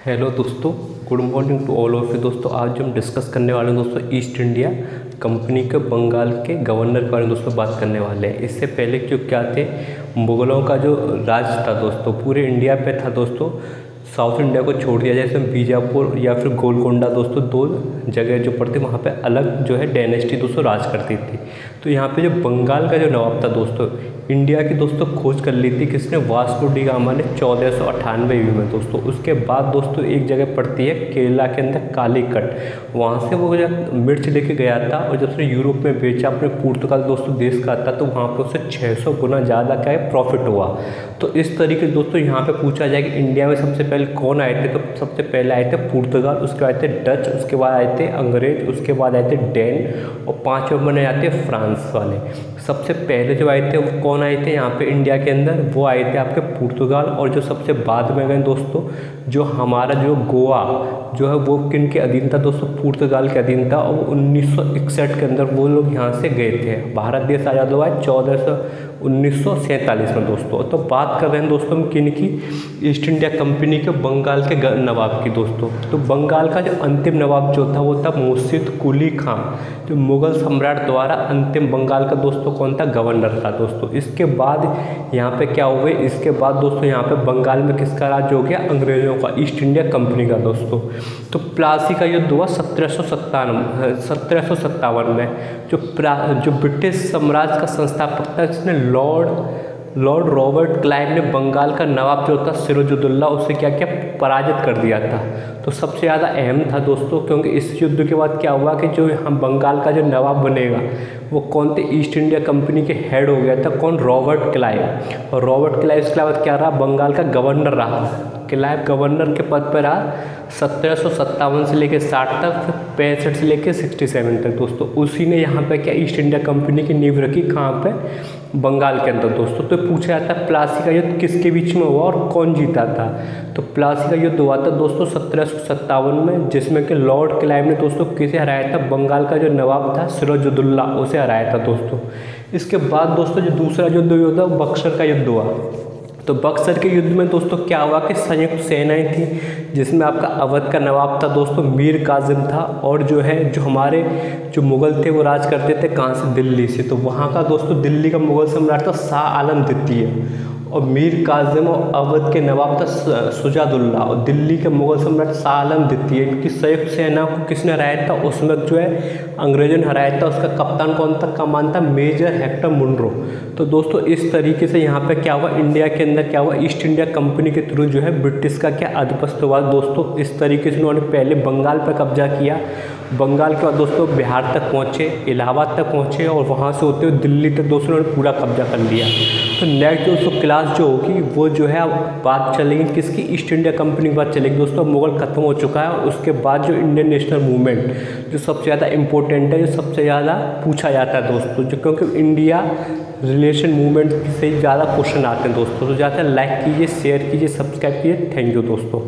Hello दोस्तों, good morning to all of you. दोस्तों आज जो हम डिस्कस करने वाले हैं दोस्तों ईस्ट इंडिया कंपनी के बंगाल के गवर्नर के बारे में दोस्तों बात करने वाले हैं। इससे पहले जो क्या थे, मुग़लों का जो राज था दोस्तों पूरे इंडिया पे था दोस्तों। साउथ इंडिया को छोड़ दिया, जैसे बीजापुर या फिर गोलकोंडा दोस्तों, दो जगह जो पड़ती वहाँ पे अलग जो है डायनेस्टी दोस्तों राज करती थी। तो यहाँ पे जो बंगाल का जो नवाब था दोस्तों, इंडिया की दोस्तों खोज कर ली थी किसने, वास्को डी गामा ने 1498 में दोस्तों। उसके बाद दोस्तों एक जगह पड़ती है केरला के अंदर कालीकट, वहाँ से वो जब मिर्च लेके गया था और जब उसने यूरोप में बेचा अपने पुर्तगाल दोस्तों देश का था, तो वहाँ पे उसे 600 गुना ज़्यादा क्या है प्रॉफिट हुआ। तो इस तरीके से दोस्तों यहाँ पे पूछा जाए कि इंडिया में सबसे पहले कौन आए थे, तो सबसे पहले आए थे पुर्तगाल, उसके बाद आए थे डच, उसके बाद आए थे अंग्रेज, उसके बाद आए थे डैन और 5 नंबर में आते हैं फ्रांस वाले। सबसे पहले जो आए थे वो कौन आए थे यहाँ पे इंडिया के अंदर, वो आए थे आपके पुर्तगाल। और जो सबसे बाद में गए दोस्तों, जो हमारा जो गोवा जो है वो किन के अधीन था दोस्तों, पुर्तगाल के अधीन था। और 1961 के अंदर वो लोग यहाँ से गए थे। भारत देश आज़ाद हुआ है 1947 में दोस्तों। तो बात कर रहे हैं दोस्तों हम किन की, ईस्ट इंडिया कंपनी के बंगाल के नवाब की दोस्तों। तो बंगाल का जो अंतिम नवाब जो था वो था मुर्शिद कुली खां, जो मुग़ल सम्राट द्वारा अंतिम बंगाल का दोस्तों कौन था, गवर्नर था दोस्तों। इसके बाद यहाँ पे क्या हुए, इसके बाद दोस्तों यहाँ पे बंगाल में किसका राज हो गया, अंग्रेज़ों का, ईस्ट इंडिया कंपनी का दोस्तों। तो प्लासी का युद्ध हुआ 1757 में। जो ब्रिटिश साम्राज्य का संस्थापक था जिसने लॉर्ड रॉबर्ट क्लाइव ने बंगाल का नवाब जो था सिराजुद्दौला, उसे क्या किया, पराजित कर दिया था। तो सबसे ज़्यादा अहम था दोस्तों, क्योंकि इस युद्ध के बाद क्या हुआ कि जो हम बंगाल का जो नवाब बनेगा वो कौन थे, ईस्ट इंडिया कंपनी के हेड हो गया था कौन, रॉबर्ट क्लाइव। और रॉबर्ट क्लाइव इसके बाद क्या रहा, बंगाल का गवर्नर रहा। क्लाइव गवर्नर के पद पर रहा 1757 से लेकर 60 तक, फिर 65 से लेकर 67 तक दोस्तों। उसी ने यहाँ पे क्या ईस्ट इंडिया कंपनी की नींव रखी, कहाँ पे, बंगाल के अंदर दोस्तों। तो पूछा जाता है प्लासी का युद्ध किसके बीच में हुआ और कौन जीता था। तो प्लासी का युद्ध हुआ था दोस्तों 1757 में, जिसमें कि लॉर्ड क्लाइव ने दोस्तों किसे हराया था, बंगाल का जो नवाब था सिराजुद्दौला, उसे हराया था दोस्तों। इसके बाद दोस्तों जो दूसरा युद्ध हुआ था बक्सर का युद्ध हुआ। तो बक्सर के युद्ध में दोस्तों क्या हुआ कि संयुक्त सेनाएं थी, जिसमें आपका अवध का नवाब था दोस्तों मीर कासिम था, और जो है जो हमारे जो मुग़ल थे वो राज करते थे कहाँ से, दिल्ली से। तो वहाँ का दोस्तों दिल्ली का मुग़ल सम्राट था शाह आलम द्वितीय, और मीर कासिम और अवध के नवाब था शुजाउद्दौला, और दिल्ली के मुग़ल सम्राट शाह आलम द्वितीय। इनकी संयुक्त सेना को किसने हराया था, उस वक्त जो है अंग्रेजों ने हराया था। उसका कप्तान कौन था, कमान था मेजर हेक्टर मुनरो। तो दोस्तों इस तरीके से यहाँ पे क्या हुआ, इंडिया के अंदर क्या हुआ, ईस्ट इंडिया कंपनी के थ्रू जो है ब्रिटिश का क्या आधिपत्य हुआ दोस्तों। इस तरीके से उन्होंने पहले बंगाल पर कब्जा किया, बंगाल के बाद दोस्तों बिहार तक पहुँचे, इलाहाबाद तक पहुँचे, और वहाँ से होते हुए दिल्ली तक दोस्तों उन्होंने पूरा कब्जा कर लिया। तो नेक्स्ट दोस्तों क्लास जो होगी वो जो है अब बात चलेगी किसकी, ईस्ट इंडिया कंपनी की बात चलेगी दोस्तों। मुग़ल खत्म हो चुका है, और उसके बाद जो इंडियन नेशनल मूवमेंट जो सबसे ज़्यादा इंपॉर्टेंट है, जो सबसे ज़्यादा पूछा जाता है दोस्तों, जो क्योंकि इंडिया रिलेशन मूवमेंट से ज़्यादा क्वेश्चन आते हैं दोस्तों। तो ज़्यादा लाइक कीजिए, शेयर कीजिए, सब्सक्राइब कीजिए। थैंक यू दोस्तों।